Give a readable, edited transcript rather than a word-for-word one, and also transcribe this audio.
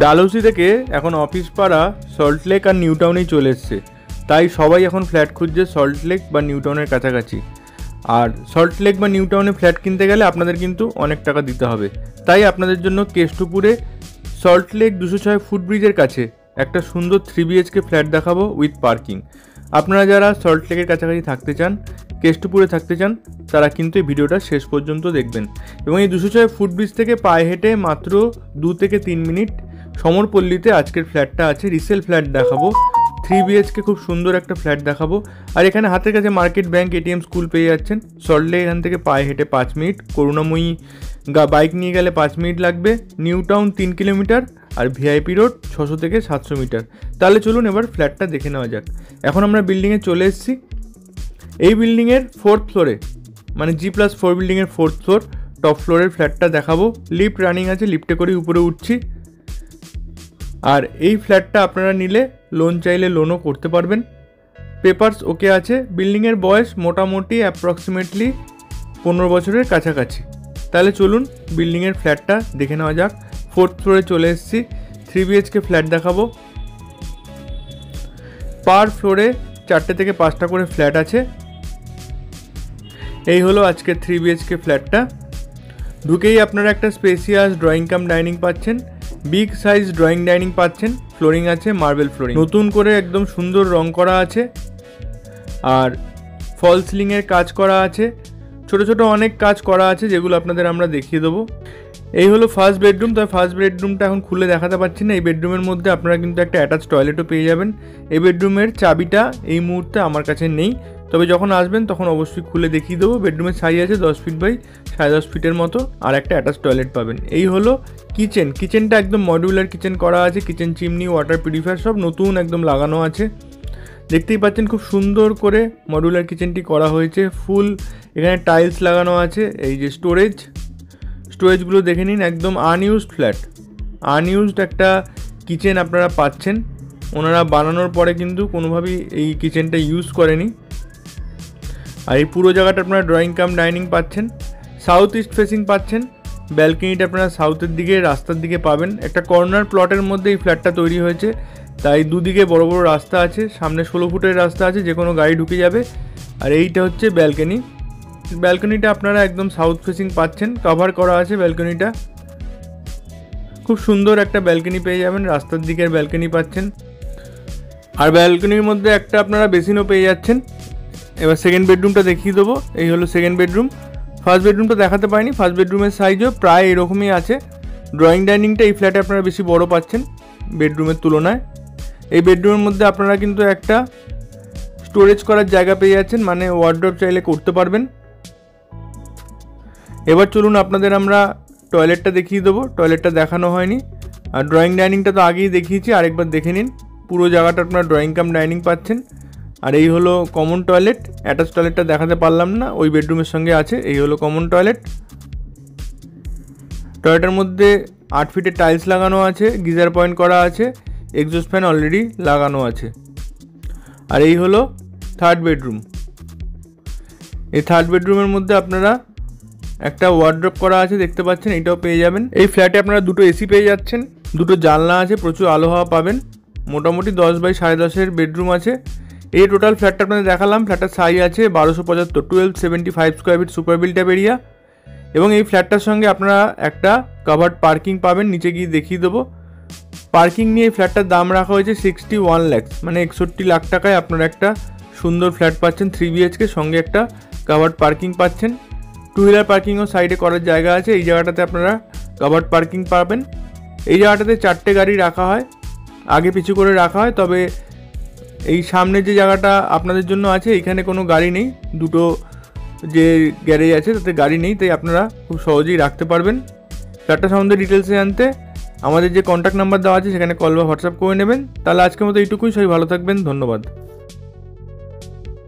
ডালহৌসি থেকে এখন অফিস পাড়া সল্টলেক আর নিউ টাউনেই চলে এসছে, তাই সবাই এখন ফ্ল্যাট খুঁজছে সল্টলেক বা নিউ টাউনের কাছাকাছি। আর সল্টলেক বা নিউ টাউনে ফ্ল্যাট কিনতে গেলে আপনাদের কিন্তু অনেক টাকা দিতে হবে, তাই আপনাদের জন্য কেষ্টপুরে সল্টলেক 206 ফুটব্রিজের কাছে একটা সুন্দর 3 BHK ফ্ল্যাট দেখাবো উইথ পার্কিং। আপনারা যারা সল্টলেকের কাছাকাছি থাকতে চান, কেষ্টপুরে থাকতে চান, তারা কিন্তু এই ভিডিওটা শেষ পর্যন্ত দেখবেন। এবং এই 206 ফুটব্রিজ থেকে পায়ে হেঁটে মাত্র 2 থেকে 3 মিনিট সমরপল্লীতে আজকের ফ্ল্যাটটা আছে। রিসেল ফ্ল্যাট দেখাবো, 3 BHK খুব সুন্দর একটা ফ্ল্যাট দেখাবো। আর এখানে হাতের কাছে মার্কেট, ব্যাংক, ATM, স্কুল পেয়ে যাচ্ছেন। সল্টলেক এখান থেকে পায়ে হেঁটে 5 মিনিট, করুণাময়ী বাইক নিয়ে গেলে 5 মিনিট লাগবে, নিউ টাউন 3 কিলোমিটার, আর VIP রোড 600 থেকে 700 মিটার। তাহলে চলুন এবার ফ্ল্যাটটা দেখে নেওয়া যাক। এখন আমরা বিল্ডিংয়ে চলে এসেছি। এই বিল্ডিংয়ের 4th ফ্লোরে, মানে G+4 বিল্ডিংয়ের 4th ফ্লোর, টপ ফ্লোরের ফ্ল্যাটটা দেখাবো। লিফট রানিং আছে, লিফটে করে উপরে উঠছি। আর এই ফ্ল্যাটটা আপনারা নিলে লোন চাইলে লোনও করতে পারবেন, পেপারস ওকে আছে। বিল্ডিংয়ের বয়স মোটামুটি অ্যাপ্রক্সিমেটলি 15 বছরের কাছাকাছি। তাহলে চলুন বিল্ডিংয়ের ফ্ল্যাটটা দেখে নেওয়া যাক। 4th ফ্লোরে চলে এসেছি, 3 BHK ফ্ল্যাট দেখাবো। পার ফ্লোরে 4টে থেকে 5টা করে ফ্ল্যাট আছে। এই হলো আজকে 3 BHK ফ্ল্যাটটা। ঢুকেই আপনারা একটা স্পেসিয়াস ড্রয়িং কাম ডাইনিং পাচ্ছেন, বিগ সাইজ ড্রয়িং ডাইনিং পাচ্ছেন। ফ্লোরিং আছে মার্বেল ফ্লোরিং, নতুন করে একদম সুন্দর রং করা আছে। আর ফল সিলিংয়ের কাজ করা আছে, ছোট ছোট অনেক কাজ করা আছে, যেগুলো আপনাদের আমরা দেখিয়ে দেবো। এই হলো ফার্স্ট বেডরুম। তবে ফার্স্ট বেডরুমটা এখন খুলে দেখাতে পারছি না। এই বেডরুমের মধ্যে আপনারা কিন্তু একটা অ্যাটাচ টয়লেটও পেয়ে যাবেন। এই বেডরুমের চাবিটা এই মুহূর্তে আমার কাছে নেই, তবে যখন আসবেন তখন অবশ্যই খুলে দেখিয়ে দেবো। বেডরুমের সাইজ আছে 10 ফিট বাই 10.5 ফিটের মতো, আর একটা অ্যাটাচ টয়লেট পাবেন। এই হলো কিচেন। কিচেনটা একদম মডিউলার কিচেন করা আছে। কিচেন চিমনি, ওয়াটার পিউরিফায়ার সব নতুন একদম লাগানো আছে। দেখতেই পাচ্ছেন খুব সুন্দর করে মডিউলার কিচেনটি করা হয়েছে। ফুল এখানে টাইলস লাগানো আছে। এই যে স্টোরেজগুলো দেখে নিন, একদম আনইউজড ফ্ল্যাট, আনইউজড একটা কিচেন আপনারা পাচ্ছেন। ওনারা বানানোর পরে কিন্তু কোনোভাবেই এই কিচেনটা ইউজ করেনি। আর এই পুরো জায়গাটা আপনারা ড্রয়িং কাম ডাইনিং পাচ্ছেন। সাউথ ইস্ট ফেসিং পাচ্ছেন। ব্যালকনিটা আপনারা সাউথের দিকে রাস্তার দিকে পাবেন। একটা কর্নার প্লটের মধ্যে এই ফ্ল্যাটটা তৈরি হয়েছে, তাই দুদিকে বড় বড় রাস্তা আছে। সামনে 16 ফুটের রাস্তা আছে, যে কোনো গাড়ি ঢুকে যাবে। আর এইটা হচ্ছে ব্যালকনি। ব্যালকনিটা আপনারা একদম সাউথ ফেসিং পাচ্ছেন, কভার করা আছে ব্যালকনিটা। খুব সুন্দর একটা ব্যালকনি পেয়ে যাবেন, রাস্তার দিকের ব্যালকনি পাচ্ছেন। আর ব্যালকনির মধ্যে একটা আপনারা বেসিনও পেয়ে যাচ্ছেন। এবার সেকেন্ড বেডরুমটা দেখিয়ে দেবো। এই হলো সেকেন্ড বেডরুম। ফার্স্ট বেডরুমটা দেখাতে পারিনি। ফার্স্ট বেডরুমের সাইজও প্রায় এরকমই আছে। ড্রয়িং ডাইনিংটা এই ফ্ল্যাটে আপনারা বেশি বড় পাচ্ছেন বেডরুমের তুলনায়। এই বেডরুমের মধ্যে আপনারা কিন্তু একটা স্টোরেজ করার জায়গা পেয়ে যাচ্ছেন, মানে ওয়ার্ড্রপ চাইলে করতে পারবেন। এবার চলুন আপনাদের আমরা টয়লেটটা দেখিয়ে দেবো। টয়লেটটা দেখানো হয়নি। আর ড্রয়িং ডাইনিংটা তো আগেই দেখিয়েছি, আরেকবার দেখে নিন। পুরো জায়গাটা আপনারা ড্রয়িং কাম ডাইনিং পাচ্ছেন। আর এই হলো কমন টয়লেট। অ্যাটাচ টয়লেটটা দেখাতে পারলাম না, ওই বেডরুমের সঙ্গে আছে। এই হলো কমন টয়লেট। টয়লেটের মধ্যে 8 ফিটের টাইলস লাগানো আছে, গিজার পয়েন্ট করা আছে, এক্সস্ট ফ্যান অলরেডি লাগানো আছে। আর এই হলো থার্ড বেডরুম। এই থার্ড বেডরুমের মধ্যে আপনারা একটা ওয়ার্ড্রপ করা আছে, দেখতে পাচ্ছেন, এটাও পেয়ে যাবেন। এই ফ্ল্যাটে আপনারা 2টো AC পেয়ে যাচ্ছেন, 2টো জানলা আছে, প্রচুর আলো হাওয়া পাবেন। মোটামুটি 10 বাই 10.5 বেডরুম আছে। এই টোটাল ফ্ল্যাটটা আপনাদের দেখালাম। ফ্ল্যাটটার সাইজ আছে 1275, 1275 square feet super built up area. এবং এই ফ্ল্যাটটার সঙ্গে আপনারা একটা কাভার্ড পার্কিং পাবেন, নিচে গিয়ে দেখিয়ে দেবো। পার্কিং নিয়ে এই ফ্ল্যাটটার দাম রাখা হয়েছে 61 লাখ, মানে 61 লাখ টাকায় আপনারা একটা সুন্দর ফ্ল্যাট পাচ্ছেন 3 BHK, সঙ্গে একটা কাভার্ড পার্কিং পাচ্ছেন। 2 হুইলার পার্কিংও সাইডে করার জায়গা আছে। এই জায়গাটাতে আপনারা কাভার্ড পার্কিং পাবেন। এই জায়গাটাতে 4টে গাড়ি রাখা হয়, আগে পিছু করে রাখা হয়। তবে এই সামনে যে জায়গাটা আপনাদের জন্য আছে, এখানে কোনো গাড়ি নেই। 2টো যে গ্যারেজ আছে তাতে গাড়ি নেই, তাই আপনারা খুব সহজেই রাখতে পারবেন। ফ্ল্যাটটা সম্বন্ধে ডিটেলসে জানতে আমাদের যে কন্ট্যাক্ট নাম্বার দেওয়া আছে সেখানে কল বা হোয়াটসঅ্যাপ করে নেবেন। তাহলে আজকের মতো এইটুকুই। সবাই ভালো থাকবেন, ধন্যবাদ।